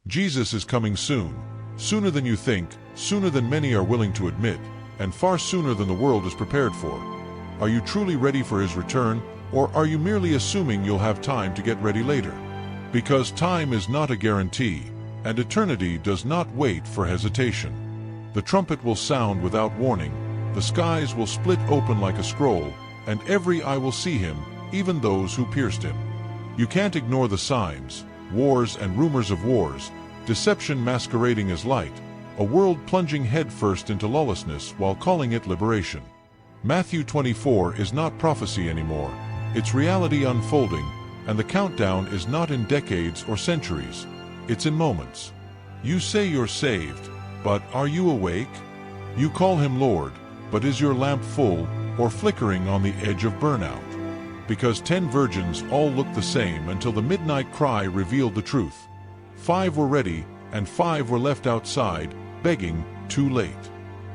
Jesus is coming soon, sooner than you think, sooner than many are willing to admit, and far sooner than the world is prepared for. Are you truly ready for his return, or are you merely assuming you'll have time to get ready later? Because time is not a guarantee, and eternity does not wait for hesitation. The trumpet will sound without warning, the skies will split open like a scroll, and every eye will see him, even those who pierced him. You can't ignore the signs, wars and rumors of wars, deception masquerading as light, a world plunging headfirst into lawlessness while calling it liberation. Matthew 24 is not prophecy anymore, it's reality unfolding, and the countdown is not in decades or centuries, it's in moments. You say you're saved, but are you awake? You call him Lord, but is your lamp full or flickering on the edge of burnout? Because 10 virgins all looked the same until the midnight cry revealed the truth. 5 were ready, and 5 were left outside, begging, too late.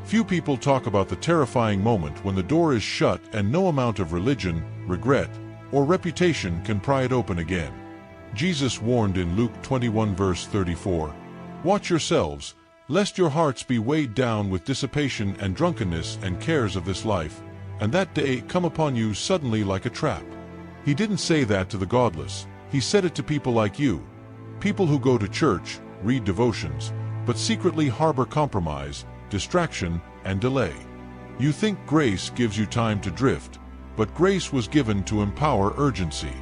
Few people talk about the terrifying moment when the door is shut and no amount of religion, regret, or reputation can pry it open again. Jesus warned in Luke 21 verse 34, "Watch yourselves, lest your hearts be weighed down with dissipation and drunkenness and cares of this life, and that day come upon you suddenly like a trap." He didn't say that to the godless, he said it to people like you. People who go to church, read devotions, but secretly harbor compromise, distraction, and delay. You think grace gives you time to drift, but grace was given to empower urgency.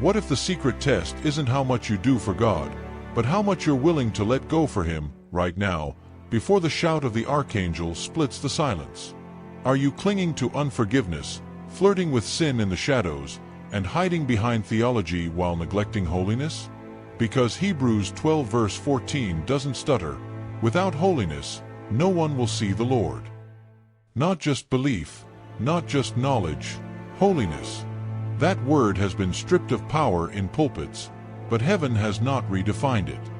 What if the secret test isn't how much you do for God, but how much you're willing to let go for him, right now, before the shout of the archangel splits the silence? Are you clinging to unforgiveness, flirting with sin in the shadows, and hiding behind theology while neglecting holiness? Because Hebrews 12 verse 14 doesn't stutter, without holiness, no one will see the Lord. Not just belief, not just knowledge, holiness. That word has been stripped of power in pulpits, but heaven has not redefined it.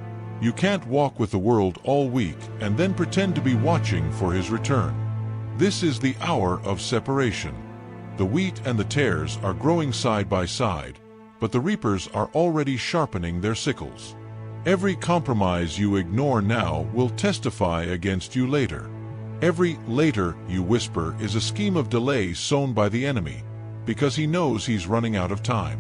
You can't walk with the world all week and then pretend to be watching for his return. This is the hour of separation. The wheat and the tares are growing side by side, but the reapers are already sharpening their sickles. Every compromise you ignore now will testify against you later. Every later you whisper is a scheme of delay sown by the enemy, because he knows he's running out of time.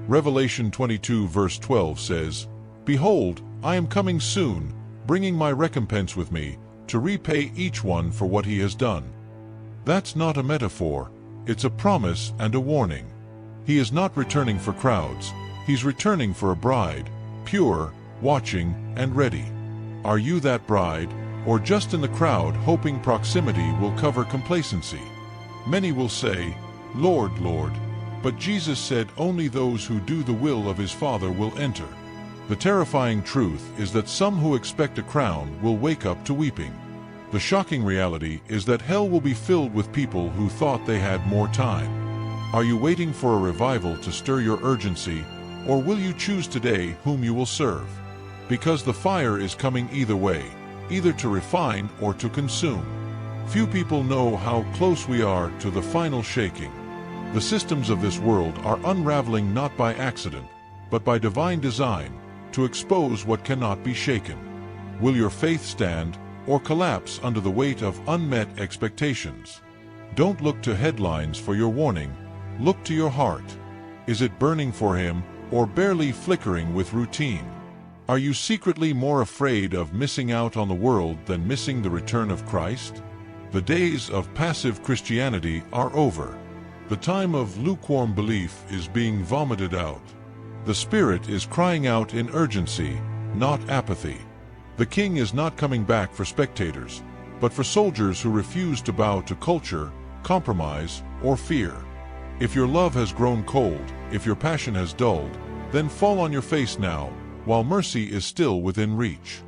Revelation 22 verse 12 says, "Behold, I am coming soon, bringing my recompense with me, to repay each one for what he has done." That's not a metaphor, it's a promise and a warning. He is not returning for crowds, he's returning for a bride, pure, watching, and ready. Are you that bride, or just in the crowd hoping proximity will cover complacency? Many will say, "Lord, Lord," but Jesus said only those who do the will of his Father will enter. The terrifying truth is that some who expect a crown will wake up to weeping. The shocking reality is that hell will be filled with people who thought they had more time. Are you waiting for a revival to stir your urgency, or will you choose today whom you will serve? Because the fire is coming either way, either to refine or to consume. Few people know how close we are to the final shaking. The systems of this world are unraveling not by accident, but by divine design, to expose what cannot be shaken. Will your faith stand, or collapse under the weight of unmet expectations? Don't look to headlines for your warning, look to your heart. Is it burning for him, or barely flickering with routine? Are you secretly more afraid of missing out on the world than missing the return of Christ? The days of passive Christianity are over. The time of lukewarm belief is being vomited out. The Spirit is crying out in urgency, not apathy. The King is not coming back for spectators, but for soldiers who refuse to bow to culture, compromise, or fear. If your love has grown cold, if your passion has dulled, then fall on your face now, while mercy is still within reach.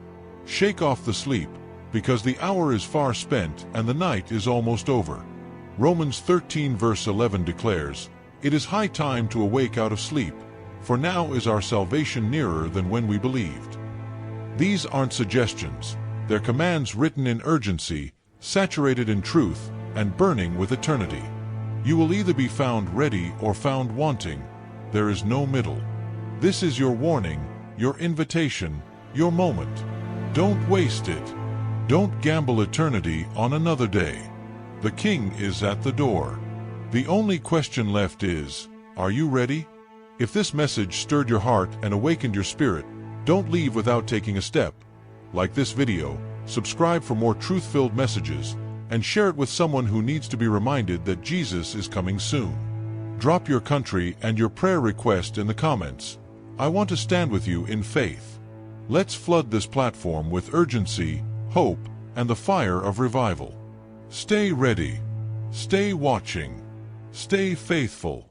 Shake off the sleep, because the hour is far spent and the night is almost over. Romans 13 verse 11 declares, "It is high time to awake out of sleep, for now is our salvation nearer than when we believed." These aren't suggestions, they're commands written in urgency, saturated in truth, and burning with eternity. You will either be found ready or found wanting. There is no middle. This is your warning, your invitation, your moment. Don't waste it. Don't gamble eternity on another day. The King is at the door. The only question left is, are you ready? If this message stirred your heart and awakened your spirit, don't leave without taking a step. Like this video, subscribe for more truth-filled messages, and share it with someone who needs to be reminded that Jesus is coming soon. Drop your country and your prayer request in the comments. I want to stand with you in faith. Let's flood this platform with urgency, hope, and the fire of revival. Stay ready. Stay watching. Stay faithful.